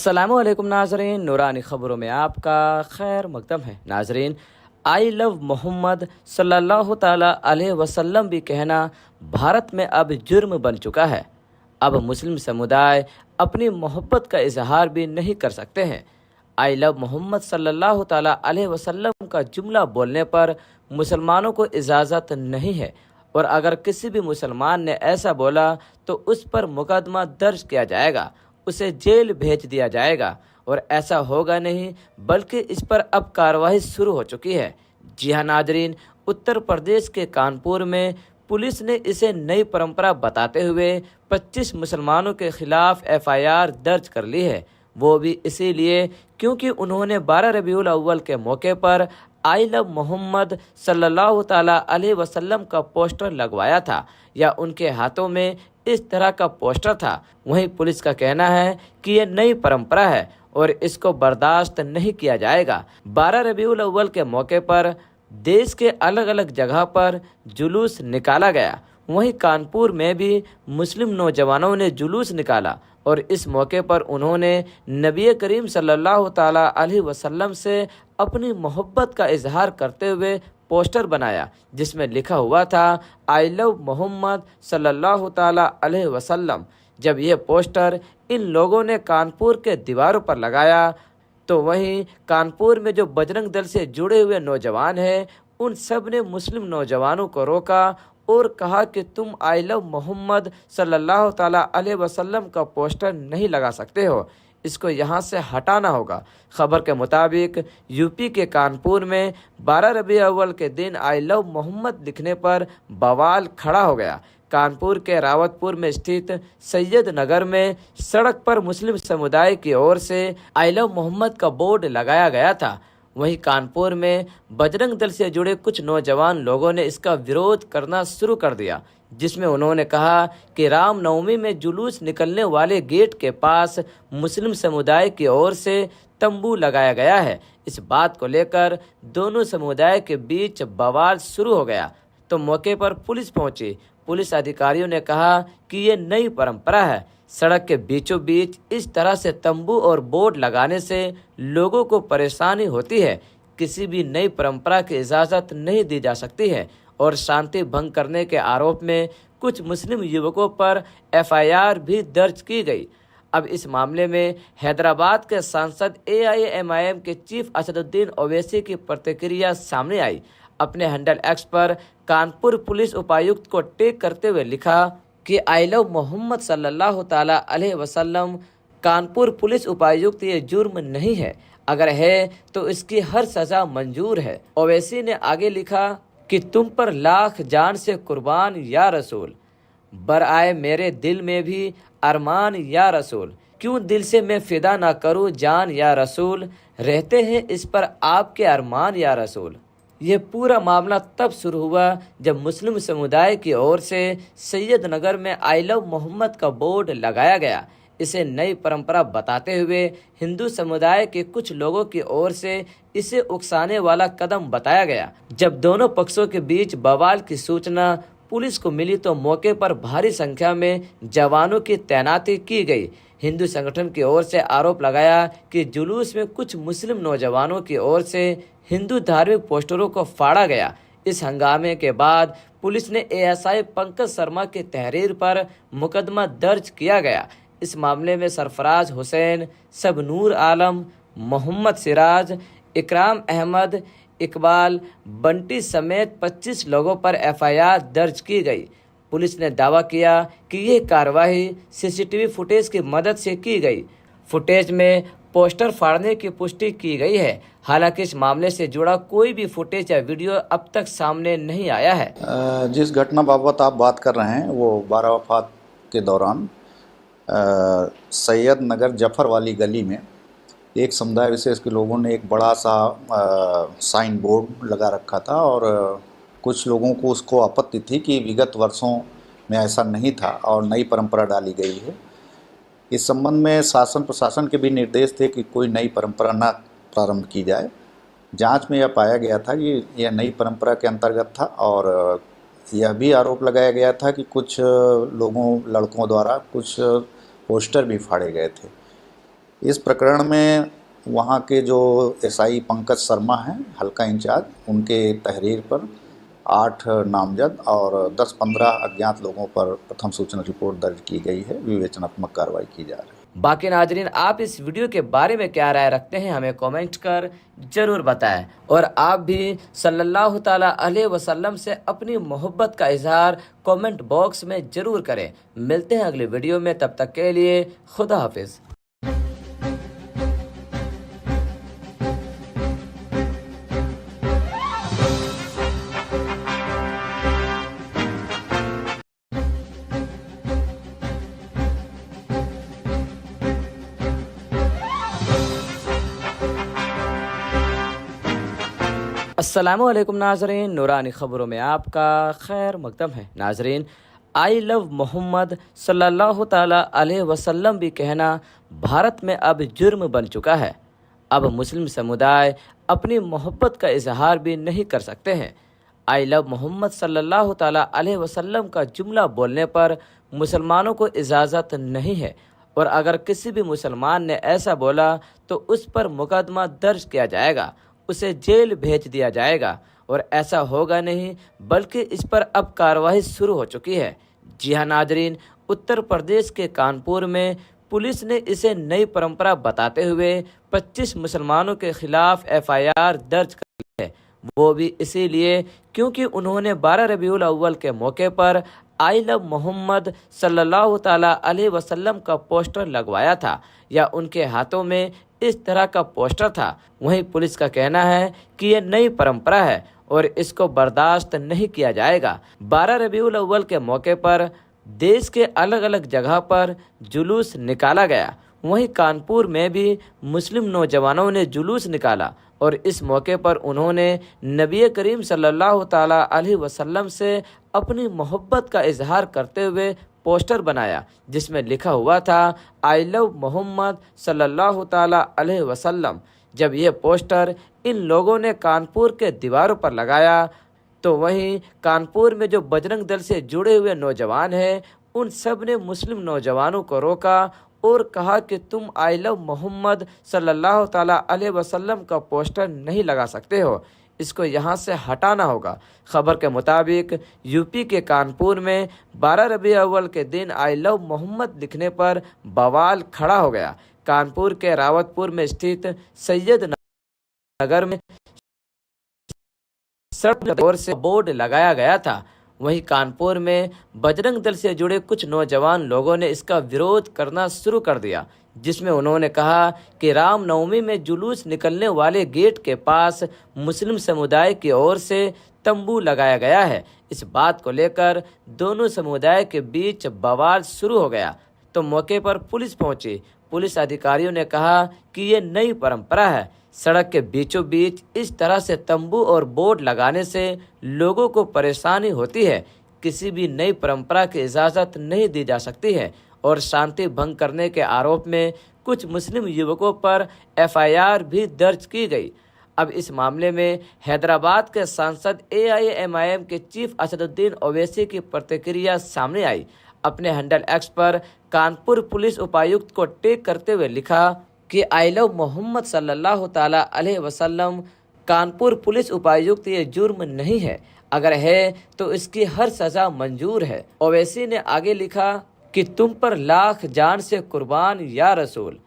अस्सलामुअलैकुम नाजरीन, नूरानी ख़बरों में आपका खैर मकदम है। नाजरीन, आई लव मोहम्मद सल्लल्लाहु ताला अलैहि वसल्लम भी कहना भारत में अब जुर्म बन चुका है। अब मुस्लिम समुदाय अपनी मोहब्बत का इजहार भी नहीं कर सकते हैं। आई लव मोहम्मद सल्लल्लाहु ताला अलैहि वसल्लम का जुमला बोलने पर मुसलमानों को इजाज़त नहीं है, और अगर किसी भी मुसलमान ने ऐसा बोला तो उस पर मुकदमा दर्ज किया जाएगा, उसे जेल भेज दिया जाएगा। और ऐसा होगा नहीं, बल्कि इस पर अब कार्रवाई शुरू हो चुकी है। जी हाँ नाजरीन, उत्तर प्रदेश के कानपुर में पुलिस ने इसे नई परंपरा बताते हुए 25 मुसलमानों के खिलाफ एफआईआर दर्ज कर ली है। वो भी इसीलिए क्योंकि उन्होंने 12 रबीउल अव्वल के मौके पर आई लव मोहम्मद सल्लल्लाहु ताला अलैहि वसल्लम का पोस्टर लगवाया था, या उनके हाथों में इस तरह का पोस्टर था। वहीं पुलिस का कहना है कि ये नई परंपरा है और इसको बर्दाश्त नहीं किया जाएगा। 12 रबीउल अव्वल के मौके पर देश के अलग अलग जगह पर जुलूस निकाला गया। वहीं कानपुर में भी मुस्लिम नौजवानों ने जुलूस निकाला और इस मौके पर उन्होंने नबी करीम सल्लल्लाहु ताला अलैहि वसल्लम से अपनी मोहब्बत का इजहार करते हुए पोस्टर बनाया, जिसमें लिखा हुआ था आई लव मोहम्मद सल्लल्लाहु ताला अलैहि वसल्लम। जब यह पोस्टर इन लोगों ने कानपुर के दीवारों पर लगाया तो वहीं कानपुर में जो बजरंग दल से जुड़े हुए नौजवान हैं, उन सब ने मुस्लिम नौजवानों को रोका और कहा कि तुम आई लव मोहम्मद सल्लल्लाहु ताला अलैहि वसल्लम का पोस्टर नहीं लगा सकते हो, इसको यहाँ से हटाना होगा। खबर के मुताबिक यूपी के कानपुर में 12 रबीउल अव्वल के दिन आई लव मोहम्मद लिखने पर बवाल खड़ा हो गया। कानपुर के रावतपुर में स्थित सैयद नगर में सड़क पर मुस्लिम समुदाय की ओर से आई लव मोहम्मद का बोर्ड लगाया गया था। वहीं कानपुर में बजरंग दल से जुड़े कुछ नौजवान लोगों ने इसका विरोध करना शुरू कर दिया, जिसमें उन्होंने कहा कि रामनवमी में जुलूस निकलने वाले गेट के पास मुस्लिम समुदाय की ओर से तंबू लगाया गया है। इस बात को लेकर दोनों समुदाय के बीच बवाल शुरू हो गया तो मौके पर पुलिस पहुंची। पुलिस अधिकारियों ने कहा कि ये नई परंपरा है। सड़क के बीचों बीच इस तरह से तंबू और बोर्ड लगाने से लोगों को परेशानी होती है। किसी भी नई परंपरा की इजाज़त नहीं दी जा सकती है, और शांति भंग करने के आरोप में कुछ मुस्लिम युवकों पर एफआईआर भी दर्ज की गई। अब इस मामले में हैदराबाद के सांसद एआईएमआईएम के चीफ असदुद्दीन ओवैसी की प्रतिक्रिया सामने आई। अपने हैंडल एक्स पर कानपुर पुलिस उपायुक्त को टैग करते हुए लिखा कि आई लव मोहम्मद सल्लल्लाहु ताला अलैहि वसल्लम। कानपुर पुलिस उपायुक्त, ये जुर्म नहीं है, अगर है तो इसकी हर सजा मंजूर है। ओवैसी ने आगे लिखा कि तुम पर लाख जान से कुर्बान या रसूल, बर आए मेरे दिल में भी अरमान या रसूल, क्यों दिल से मैं फिदा ना करूँ जान या रसूल, रहते हैं इस पर आपके अरमान या रसूल। ये पूरा मामला तब शुरू हुआ जब मुस्लिम समुदाय की ओर से सैयद नगर में आई लव मोहम्मद का बोर्ड लगाया गया। इसे नई परंपरा बताते हुए हिंदू समुदाय के कुछ लोगों की ओर से इसे उकसाने वाला कदम बताया गया। जब दोनों पक्षों के बीच बवाल की सूचना पुलिस को मिली तो मौके पर भारी संख्या में जवानों की तैनाती की गई। हिंदू संगठन की ओर से आरोप लगाया कि जुलूस में कुछ मुस्लिम नौजवानों की ओर से हिंदू धार्मिक पोस्टरों को फाड़ा गया। इस हंगामे के बाद पुलिस ने एएसआई पंकज शर्मा की तहरीर पर मुकदमा दर्ज किया गया। इस मामले में सरफराज हुसैन, सबनूर आलम, मोहम्मद सिराज, इकराम अहमद, इकबाल, बंटी समेत 25 लोगों पर एफआईआर दर्ज की गई। पुलिस ने दावा किया कि यह कार्रवाई सीसीटीवी फुटेज की मदद से की गई। फुटेज में पोस्टर फाड़ने की पुष्टि की गई है। हालांकि इस मामले से जुड़ा कोई भी फुटेज या वीडियो अब तक सामने नहीं आया है। जिस घटना बाबत आप बात कर रहे हैं वो 12 वफात के दौरान सैयद नगर जफर वाली गली में एक समुदाय विशेष के लोगों ने एक बड़ा सा साइन बोर्ड लगा रखा था, और कुछ लोगों को उसको आपत्ति थी कि विगत वर्षों में ऐसा नहीं था और नई परंपरा डाली गई है। इस संबंध में शासन प्रशासन के भी निर्देश थे कि कोई नई परंपरा ना प्रारंभ की जाए। जांच में यह पाया गया था कि यह नई परंपरा के अंतर्गत था, और यह भी आरोप लगाया गया था कि कुछ लड़कों द्वारा कुछ पोस्टर भी फाड़े गए थे। इस प्रकरण में वहाँ के जो एसआई पंकज शर्मा हैं, हल्का इंचार्ज, उनके तहरीर पर 8 नामजद और 10-15 अज्ञात लोगों पर प्रथम सूचना रिपोर्ट दर्ज की गई है। विवेचनात्मक कार्रवाई की जा रही है। बाकी नाजरीन, आप इस वीडियो के बारे में क्या राय रखते हैं हमें कमेंट कर जरूर बताएं। और आप भी सल्लल्लाहु ताला अलैहि वसल्लम से अपनी मोहब्बत का इजहार कमेंट बॉक्स में जरूर करें। मिलते हैं अगले वीडियो में, तब तक के लिए खुदा हाफिज। अस्सलामुअलैकुम नाजरीन, नूरानी ख़बरों में आपका खैर मकदम है। नाजरीन, आई लव मोहम्मद सल्लल्लाहु ताला अलैहि वसल्लम भी कहना भारत में अब जुर्म बन चुका है। अब मुस्लिम समुदाय अपनी मोहब्बत का इजहार भी नहीं कर सकते हैं। आई लव मोहम्मद सल्लल्लाहु ताला अलैहि वसल्लम का जुमला बोलने पर मुसलमानों को इजाज़त नहीं है, और अगर किसी भी मुसलमान ने ऐसा बोला तो उस पर मुकदमा दर्ज किया जाएगा, उसे जेल भेज दिया जाएगा। और ऐसा होगा नहीं, बल्कि इस पर अब कार्रवाई शुरू हो चुकी है। जी हाँ नाजरीन, उत्तर प्रदेश के कानपुर में पुलिस ने इसे नई परंपरा बताते हुए 25 मुसलमानों के खिलाफ एफआईआर दर्ज कर ली है। वो भी इसीलिए क्योंकि उन्होंने 12 रबीउल अव्वल के मौके पर आई लव मोहम्मद सल्लल्लाहु ताला अलैहि वसल्लम का पोस्टर लगवाया था, या उनके हाथों में इस तरह का पोस्टर था। वहीं पुलिस का कहना है कि यह नई परंपरा है और इसको बर्दाश्त नहीं किया जाएगा। 12 रबीउल अव्वल के मौके पर देश के अलग अलग जगह पर जुलूस निकाला गया। वहीं कानपुर में भी मुस्लिम नौजवानों ने जुलूस निकाला और इस मौके पर उन्होंने नबी करीम सल्लल्लाहु ताला अलैहि वसल्लम से अपनी मोहब्बत का इजहार करते हुए पोस्टर बनाया, जिसमें लिखा हुआ था आई लव मोहम्मद सल्लल्लाहु ताला अलैहि वसल्लम। जब यह पोस्टर इन लोगों ने कानपुर के दीवारों पर लगाया तो वहीं कानपुर में जो बजरंग दल से जुड़े हुए नौजवान हैं, उन सब ने मुस्लिम नौजवानों को रोका और कहा कि तुम आई लव मोहम्मद सल्लल्लाहु ताला अलैहि वसल्लम का पोस्टर नहीं लगा सकते हो, इसको यहाँ से हटाना होगा। खबर के मुताबिक यूपी के कानपुर में 12 रबी अव्वल के दिन आई लव मोहम्मद लिखने पर बवाल खड़ा हो गया। कानपुर के रावतपुर में स्थित सैयद नगर में सड़क ओर से बोर्ड लगाया गया था। वहीं कानपुर में बजरंग दल से जुड़े कुछ नौजवान लोगों ने इसका विरोध करना शुरू कर दिया, जिसमें उन्होंने कहा कि रामनवमी में जुलूस निकलने वाले गेट के पास मुस्लिम समुदाय की ओर से तंबू लगाया गया है। इस बात को लेकर दोनों समुदाय के बीच बवाल शुरू हो गया तो मौके पर पुलिस पहुंची। पुलिस अधिकारियों ने कहा कि ये नई परंपरा है। सड़क के बीचों बीच इस तरह से तंबू और बोर्ड लगाने से लोगों को परेशानी होती है। किसी भी नई परंपरा की इजाज़त नहीं दी जा सकती है। और शांति भंग करने के आरोप में कुछ मुस्लिम युवकों पर एफआईआर भी दर्ज की गई। अब इस मामले में हैदराबाद के सांसद एआईएमआईएम के चीफ असदुद्दीन ओवैसी की प्रतिक्रिया सामने आई। अपने हैंडल एक्स पर कानपुर पुलिस उपायुक्त को टैग करते हुए लिखा कि आई लव मोहम्मद सल्लल्लाहु ताला अलैहि वसल्लम। कानपुर पुलिस उपायुक्त, ये जुर्म नहीं है, अगर है तो इसकी हर सजा मंजूर है। ओवैसी ने आगे लिखा कि तुम पर लाख जान से कुर्बान या रसूल,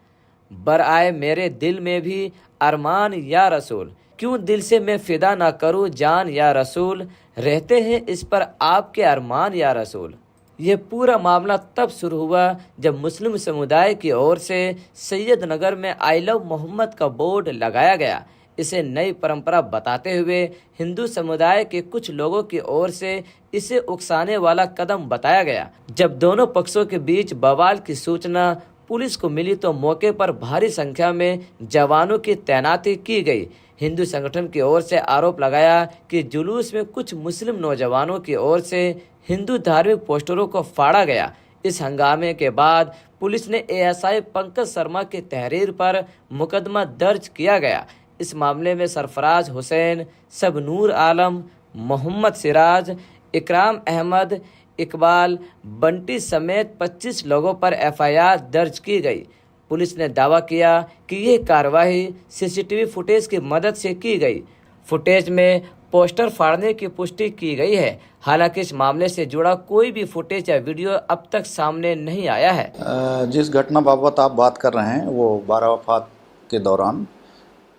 बर आए मेरे दिल में भी अरमान या रसूल, क्यों दिल से मैं फिदा ना करूं जान या रसूल, रहते हैं इस पर आपके अरमान या रसूल। ये पूरा मामला तब शुरू हुआ जब मुस्लिम समुदाय की ओर से सैयद नगर में आई लव मोहम्मद का बोर्ड लगाया गया। इसे नई परंपरा बताते हुए हिंदू समुदाय के कुछ लोगों की ओर से इसे उकसाने वाला कदम बताया गया। जब दोनों पक्षों के बीच बवाल की सूचना पुलिस को मिली तो मौके पर भारी संख्या में जवानों की तैनाती की गई। हिंदू संगठन की ओर से आरोप लगाया कि जुलूस में कुछ मुस्लिम नौजवानों की ओर से हिंदू धार्मिक पोस्टरों को फाड़ा गया। इस हंगामे के बाद पुलिस ने एएसआई पंकज शर्मा की तहरीर पर मुकदमा दर्ज किया गया। इस मामले में सरफराज हुसैन, सबनूर आलम, मोहम्मद सिराज, इकराम अहमद, इकबाल, बंटी समेत 25 लोगों पर एफआईआर दर्ज की गई। पुलिस ने दावा किया कि ये कार्रवाई सीसीटीवी फुटेज की मदद से की गई। फुटेज में पोस्टर फाड़ने की पुष्टि की गई है। हालांकि इस मामले से जुड़ा कोई भी फुटेज या वीडियो अब तक सामने नहीं आया है। जिस घटना बाबत आप बात कर रहे हैं वो बारावफात के दौरान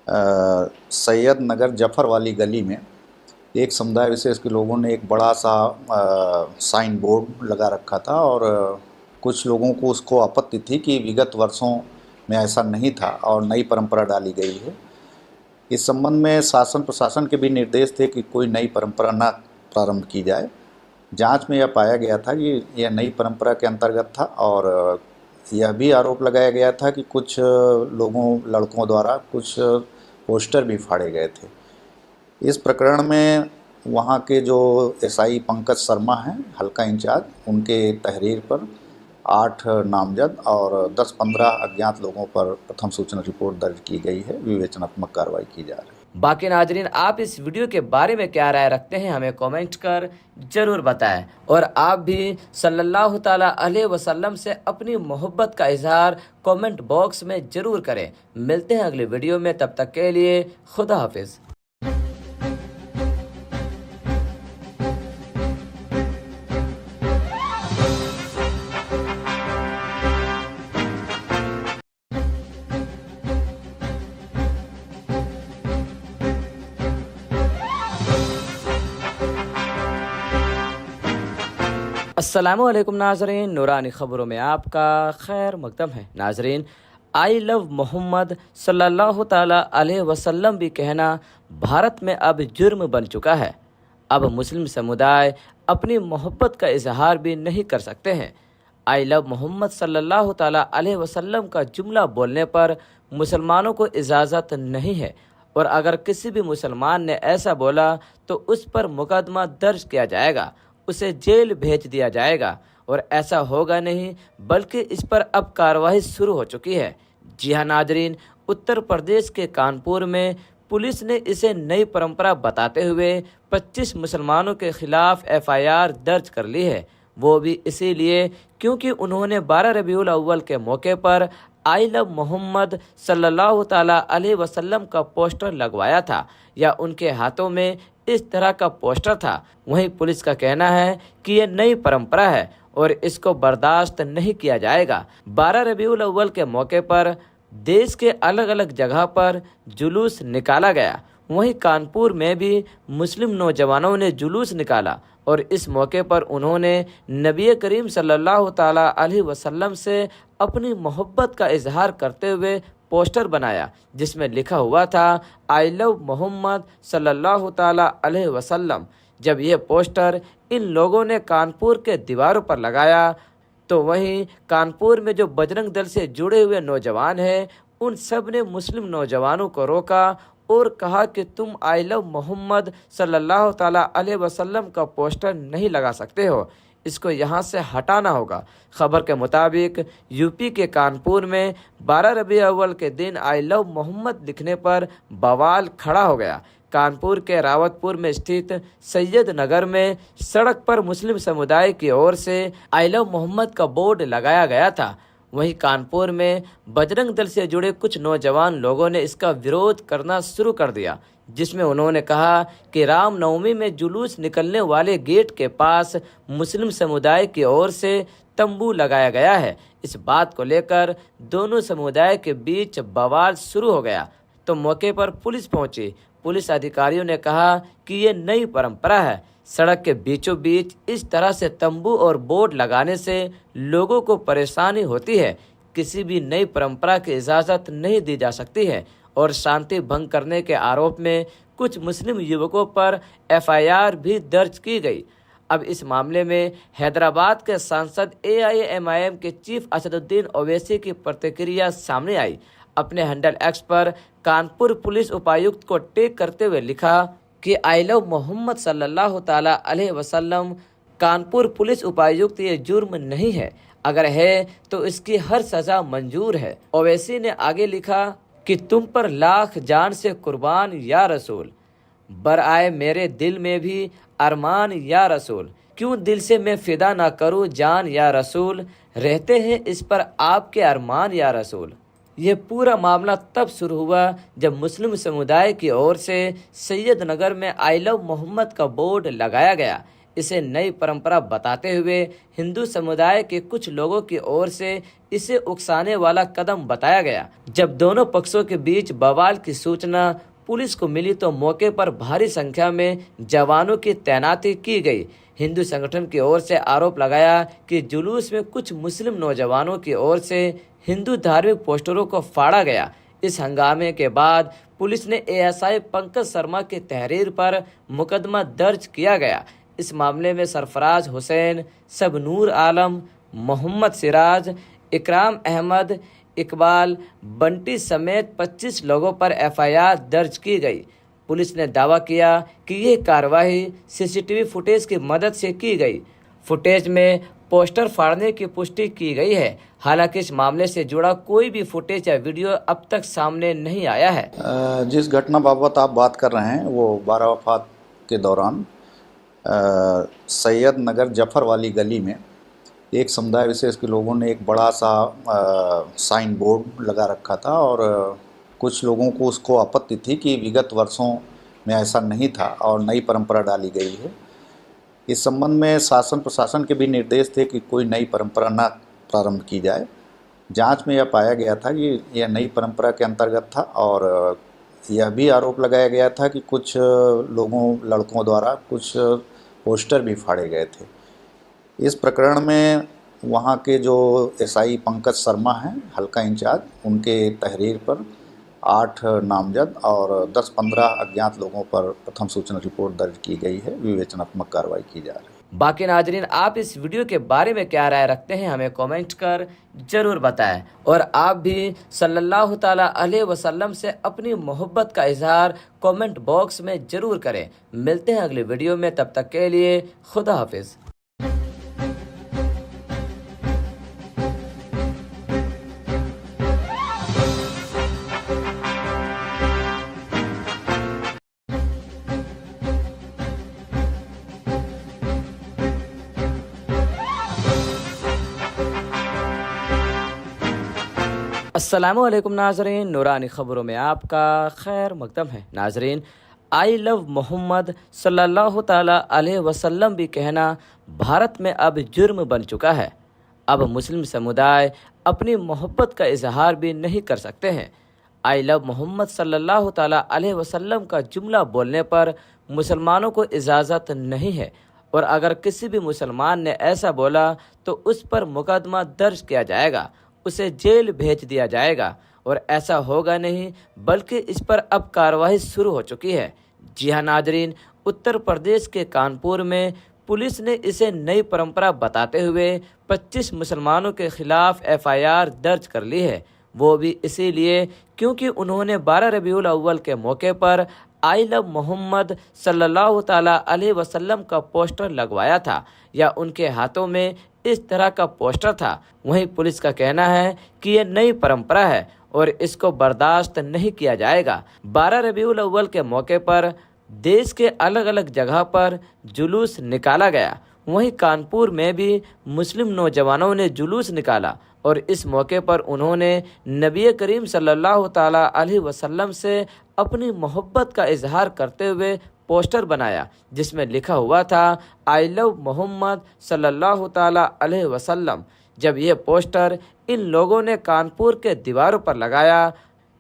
सैयद नगर जफर वाली गली में एक समुदाय विशेष के लोगों ने एक बड़ा सा साइन बोर्ड लगा रखा था और कुछ लोगों को उसको आपत्ति थी कि विगत वर्षों में ऐसा नहीं था और नई परंपरा डाली गई है। इस संबंध में शासन प्रशासन के भी निर्देश थे कि कोई नई परंपरा न प्रारंभ की जाए। जांच में यह पाया गया था कि यह नई परंपरा के अंतर्गत था और यह भी आरोप लगाया गया था कि कुछ लड़कों द्वारा कुछ पोस्टर भी फाड़े गए थे। इस प्रकरण में वहाँ के जो एसआई पंकज शर्मा हैं हल्का इंचार्ज, उनके तहरीर पर 8 नामजद और 10-15 अज्ञात लोगों पर प्रथम सूचना रिपोर्ट दर्ज की गई है। विवेचनात्मक कार्रवाई की जा रही है। बाकी नाजरीन, आप इस वीडियो के बारे में क्या राय रखते हैं हमें कमेंट कर जरूर बताएं और आप भी सल्लल्लाहु ताला अलैहि वसल्लम से अपनी मोहब्बत का इजहार कमेंट बॉक्स में जरूर करें। मिलते हैं अगले वीडियो में, तब तक के लिए खुदा हाफिज। अस्सलामुअलैकुम नाजरीन, नूरानी ख़बरों में आपका खैर मकदम है। नाजरीन, आई लव मोहम्मद सल्लल्लाहु ताला अलैहि वसल्लम भी कहना भारत में अब जुर्म बन चुका है। अब मुस्लिम समुदाय अपनी मोहब्बत का इजहार भी नहीं कर सकते हैं। आई लव मोहम्मद सल्लल्लाहु ताला अलैहि वसल्लम का जुमला बोलने पर मुसलमानों को इजाज़त नहीं है और अगर किसी भी मुसलमान ने ऐसा बोला तो उस पर मुकदमा दर्ज किया जाएगा, उसे जेल भेज दिया जाएगा और ऐसा होगा नहीं बल्कि इस पर अब कार्रवाई शुरू हो चुकी है। जी हाँ नाजरीन, उत्तर प्रदेश के कानपुर में पुलिस ने इसे नई परंपरा बताते हुए 25 मुसलमानों के खिलाफ एफआईआर दर्ज कर ली है। वो भी इसीलिए क्योंकि उन्होंने 12 रबीउल अव्वल के मौके पर आई लव मोहम्मद सल्लल्लाहु ताला अलैहि वसल्लम का पोस्टर लगवाया था या उनके हाथों में इस तरह का पोस्टर था। वहीं पुलिस का कहना है कि यह नई परंपरा है और इसको बर्दाश्त नहीं किया जाएगा। 12 रबीउल अव्वल के मौके पर देश के अलग अलग जगह पर जुलूस निकाला गया। वहीं कानपुर में भी मुस्लिम नौजवानों ने जुलूस निकाला और इस मौके पर उन्होंने नबी करीम सल्लल्लाहु ताला अलैहि वसल्लम से अपनी मोहब्बत का इजहार करते हुए पोस्टर बनाया जिसमें लिखा हुआ था आई लव मोहम्मद सल्लल्लाहु ताला अलैहि वसल्लम। जब यह पोस्टर इन लोगों ने कानपुर के दीवारों पर लगाया तो वहीं कानपुर में जो बजरंग दल से जुड़े हुए नौजवान हैं उन सब ने मुस्लिम नौजवानों को रोका और कहा कि तुम आई लव मोहम्मद सल्लल्लाहु ताला अलैहि वसल्लम का पोस्टर नहीं लगा सकते हो, इसको यहाँ से हटाना होगा। खबर के मुताबिक यूपी के कानपुर में 12 रबी अव्वल के दिन आई लव मोहम्मद लिखने पर बवाल खड़ा हो गया। कानपुर के रावतपुर में स्थित सैयद नगर में सड़क पर मुस्लिम समुदाय की ओर से आई लव मोहम्मद का बोर्ड लगाया गया था। वहीं कानपुर में बजरंग दल से जुड़े कुछ नौजवान लोगों ने इसका विरोध करना शुरू कर दिया, जिसमें उन्होंने कहा कि रामनवमी में जुलूस निकलने वाले गेट के पास मुस्लिम समुदाय की ओर से तंबू लगाया गया है। इस बात को लेकर दोनों समुदाय के बीच बवाल शुरू हो गया तो मौके पर पुलिस पहुंची। पुलिस अधिकारियों ने कहा कि ये नई परंपरा है। सड़क के बीचों बीच इस तरह से तंबू और बोर्ड लगाने से लोगों को परेशानी होती है। किसी भी नई परंपरा की इजाज़त नहीं दी जा सकती है और शांति भंग करने के आरोप में कुछ मुस्लिम युवकों पर एफआईआर भी दर्ज की गई। अब इस मामले में हैदराबाद के सांसद एआईएमआईएम के चीफ असदुद्दीन ओवैसी की प्रतिक्रिया सामने आई। अपने हैंडल एक्स पर कानपुर पुलिस उपायुक्त को टैग करते हुए लिखा कि आई लव मोहम्मद सल्लल्लाहु ताला अलैहि वसल्लम। कानपुर पुलिस उपायुक्त ये जुर्म नहीं है, अगर है तो इसकी हर सजा मंजूर है। ओवैसी ने आगे लिखा कि तुम पर लाख जान से कुर्बान या रसूल, बर आए मेरे दिल में भी अरमान या रसूल। क्यों दिल से मैं फिदा ना करूं जान या रसूल, रहते हैं इस पर आपके अरमान या रसूल। ये पूरा मामला तब शुरू हुआ जब मुस्लिम समुदाय की ओर से सैयद नगर में आई लव मोहम्मद का बोर्ड लगाया गया। इसे नई परंपरा बताते हुए हिंदू समुदाय के कुछ लोगों की ओर से इसे उकसाने वाला कदम बताया गया। जब दोनों पक्षों के बीच बवाल की सूचना पुलिस को मिली तो मौके पर भारी संख्या में जवानों की तैनाती की गई। हिंदू संगठन की ओर से आरोप लगाया कि जुलूस में कुछ मुस्लिम नौजवानों की ओर से हिंदू धार्मिक पोस्टरों को फाड़ा गया। इस हंगामे के बाद पुलिस ने एएसआई पंकज शर्मा की तहरीर पर मुकदमा दर्ज किया गया। इस मामले में सरफराज हुसैन, सबनूर आलम, मोहम्मद सिराज, इकराम अहमद, इकबाल, बंटी समेत 25 लोगों पर एफआईआर दर्ज की गई। पुलिस ने दावा किया कि यह कार्रवाई सीसीटीवी फुटेज की मदद से की गई। फुटेज में पोस्टर फाड़ने की पुष्टि की गई है। हालांकि इस मामले से जुड़ा कोई भी फुटेज या वीडियो अब तक सामने नहीं आया है। जिस घटना बाबत आप बात कर रहे हैं वो 12 वफात के दौरान सैयद नगर जफर वाली गली में एक समुदाय विशेष के लोगों ने एक बड़ा सा साइन बोर्ड लगा रखा था और कुछ लोगों को उसको आपत्ति थी कि विगत वर्षों में ऐसा नहीं था और नई परंपरा डाली गई है। इस संबंध में शासन प्रशासन के भी निर्देश थे कि कोई नई परंपरा न प्रारंभ की जाए। जांच में यह पाया गया था कि यह नई परंपरा के अंतर्गत था और यह भी आरोप लगाया गया था कि कुछ लड़कों द्वारा कुछ पोस्टर भी फाड़े गए थे। इस प्रकरण में वहाँ के जो एसआई पंकज शर्मा हैं हल्का इंचार्ज, उनके तहरीर पर 8 नामजद और 10-15 अज्ञात लोगों पर प्रथम सूचना रिपोर्ट दर्ज की गई है। विवेचनात्मक कार्रवाई की जा रही है। बाकी नाजरीन, आप इस वीडियो के बारे में क्या राय रखते हैं हमें कमेंट कर जरूर बताएं। और आप भी सल्लल्लाहु ताला अलैहि वसल्लम से अपनी मोहब्बत का इजहार कमेंट बॉक्स में जरूर करें। मिलते हैं अगले वीडियो में, तब तक के लिए खुदा हाफिज। अस्सलामुअलैकुम नाजरीन, नूरानी ख़बरों में आपका खैर मकदम है। नाजरीन, आई लव मोहम्मद सल्लल्लाहु ताला अलैहि वसल्लम भी कहना भारत में अब जुर्म बन चुका है। अब मुस्लिम समुदाय अपनी मोहब्बत का इजहार भी नहीं कर सकते हैं। आई लव मोहम्मद सल्लल्लाहु ताला अलैहि वसल्लम का जुमला बोलने पर मुसलमानों को इजाज़त नहीं है और अगर किसी भी मुसलमान ने ऐसा बोला तो उस पर मुकदमा दर्ज किया जाएगा, उसे जेल भेज दिया जाएगा। और ऐसा होगा नहीं बल्कि इस पर अब कार्रवाई शुरू हो चुकी है। जी हाँ नाजरीन, उत्तर प्रदेश के कानपुर में पुलिस ने इसे नई परंपरा बताते हुए 25 मुसलमानों के खिलाफ एफआईआर दर्ज कर ली है। वो भी इसीलिए क्योंकि उन्होंने 12 रबीउल अव्वल के मौके पर आई लव मोहम्मद सल्लल्लाहु ताला अलैहि वसल्लम का पोस्टर लगवाया था या उनके हाथों में इस तरह का पोस्टर था। वहीं पुलिस का कहना है कि यह नई परंपरा है और इसको बर्दाश्त नहीं किया जाएगा। 12 रबीउल अव्वल के मौके पर देश के अलग अलग जगह पर जुलूस निकाला गया। वहीं कानपुर में भी मुस्लिम नौजवानों ने जुलूस निकाला और इस मौके पर उन्होंने नबी करीम सल्लल्लाहु ताला अलैहि वसल्लम से अपनी मोहब्बत का इजहार करते हुए पोस्टर बनाया जिसमें लिखा हुआ था आई लव मोहम्मद सल्लल्लाहु ताला अलैहि वसल्लम। जब यह पोस्टर इन लोगों ने कानपुर के दीवारों पर लगाया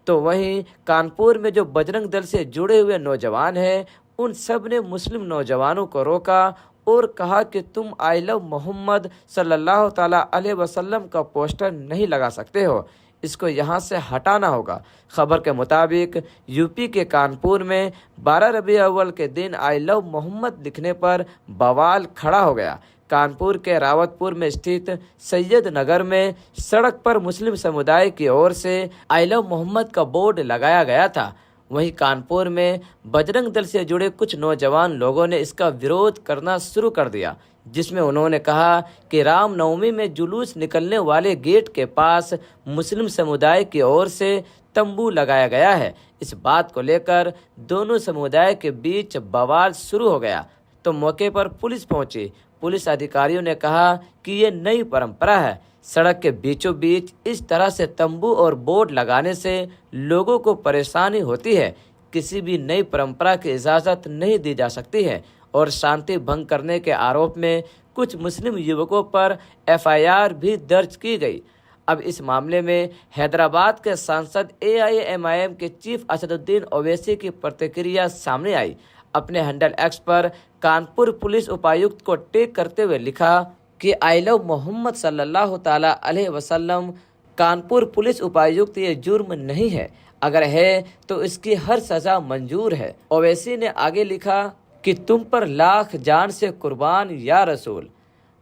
तो वहीं कानपुर में जो बजरंग दल से जुड़े हुए नौजवान हैं उन सब ने मुस्लिम नौजवानों को रोका और कहा कि तुम आई लव मोहम्मद सल्लल्लाहु ताला अलैहि वसल्लम का पोस्टर नहीं लगा सकते हो, इसको यहाँ से हटाना होगा। खबर के मुताबिक यूपी के कानपुर में 12 रबी अव्वल के दिन आई लव मोहम्मद लिखने पर बवाल खड़ा हो गया। कानपुर के रावतपुर में स्थित सैयद नगर में सड़क पर मुस्लिम समुदाय की ओर से आई लव मोहम्मद का बोर्ड लगाया गया था। वहीं कानपुर में बजरंग दल से जुड़े कुछ नौजवान लोगों ने इसका विरोध करना शुरू कर दिया, जिसमें उन्होंने कहा कि रामनवमी में जुलूस निकलने वाले गेट के पास मुस्लिम समुदाय की ओर से तंबू लगाया गया है। इस बात को लेकर दोनों समुदाय के बीच बवाल शुरू हो गया। तो मौके पर पुलिस पहुंची। पुलिस अधिकारियों ने कहा कि ये नई परंपरा है। सड़क के बीचों बीच इस तरह से तंबू और बोर्ड लगाने से लोगों को परेशानी होती है। किसी भी नई परंपरा की इजाज़त नहीं दी जा सकती है और शांति भंग करने के आरोप में कुछ मुस्लिम युवकों पर एफआईआर भी दर्ज की गई। अब इस मामले में हैदराबाद के सांसद एआईएमआईएम के चीफ असदुद्दीन ओवैसी की प्रतिक्रिया सामने आई। अपने हैंडल एक्स पर कानपुर पुलिस उपायुक्त को टैग करते हुए लिखा कि आई लव मोहम्मद सल्लल्लाहु ताला अलैहि वसल्लम। कानपुर पुलिस उपायुक्त ये जुर्म नहीं है, अगर है तो इसकी हर सजा मंजूर है। ओवैसी ने आगे लिखा कि तुम पर लाख जान से कुर्बान या रसूल,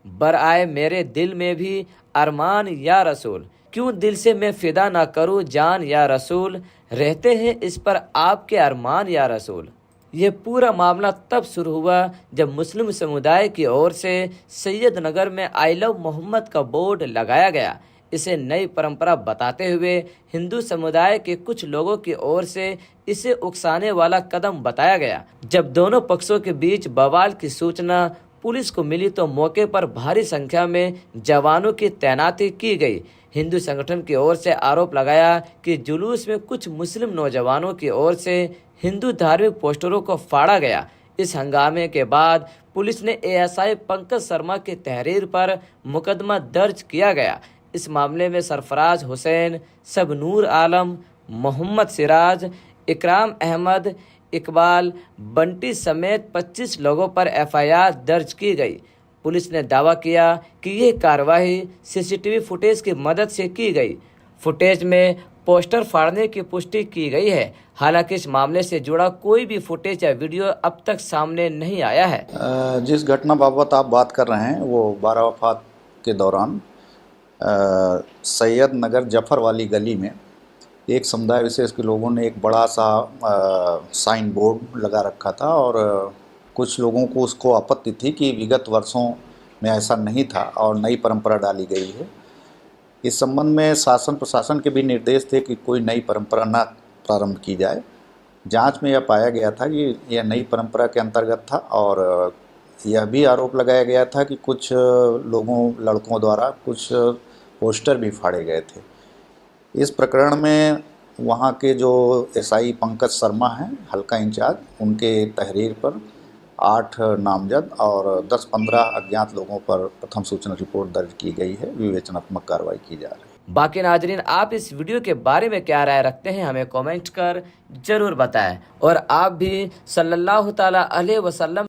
बर आए मेरे दिल में भी अरमान या रसूल, क्यों दिल से मैं फिदा ना करूं जान या रसूल, रहते हैं इस पर आपके अरमान या रसूल। ये पूरा मामला तब शुरू हुआ जब मुस्लिम समुदाय की ओर से सैयदनगर में आई लव मोहम्मद का बोर्ड लगाया गया। इसे नई परंपरा बताते हुए हिंदू समुदाय के कुछ लोगों की ओर से इसे उकसाने वाला कदम बताया गया। जब दोनों पक्षों के बीच बवाल की सूचना पुलिस को मिली तो मौके पर भारी संख्या में जवानों की तैनाती की गई। हिंदू संगठन की ओर से आरोप लगाया कि जुलूस में कुछ मुस्लिम नौजवानों की ओर से हिंदू धार्मिक पोस्टरों को फाड़ा गया। इस हंगामे के बाद पुलिस ने एएसआई पंकज शर्मा की तहरीर पर मुकदमा दर्ज किया गया। इस मामले में सरफराज हुसैन, सबनूर आलम, मोहम्मद सिराज, इकराम अहमद, इकबाल, बंटी समेत 25 लोगों पर एफआईआर दर्ज की गई। पुलिस ने दावा किया कि यह कार्रवाई सीसीटीवी फुटेज की मदद से की गई। फुटेज में पोस्टर फाड़ने की पुष्टि की गई है। हालांकि इस मामले से जुड़ा कोई भी फुटेज या वीडियो अब तक सामने नहीं आया है। जिस घटना बाबत आप बात कर रहे हैं वो 12 वफात के दौरान सैयद नगर जफर वाली गली में एक समुदाय विशेष के लोगों ने एक बड़ा सा साइन बोर्ड लगा रखा था और कुछ लोगों को उसको आपत्ति थी कि विगत वर्षों में ऐसा नहीं था और नई परंपरा डाली गई है। इस संबंध में शासन प्रशासन के भी निर्देश थे कि कोई नई परंपरा ना प्रारंभ की जाए। जांच में यह पाया गया था कि यह नई परंपरा के अंतर्गत था और यह भी आरोप लगाया गया था कि कुछ लड़कों द्वारा कुछ पोस्टर भी फाड़े गए थे। इस प्रकरण में वहाँ के जो एसआई पंकज शर्मा हैं हल्का इंचार्ज, उनके तहरीर पर 8 नामजद और 10-15 अज्ञात लोगों पर प्रथम सूचना रिपोर्ट दर्ज की गई है। विवेचनात्मक कार्रवाई की जा रही है। बाकी नाजरीन, आप इस वीडियो के बारे में क्या राय रखते हैं हमें कमेंट कर जरूर बताएं और आप भी सल्लल्लाहु ताला अलैहि वसल्लम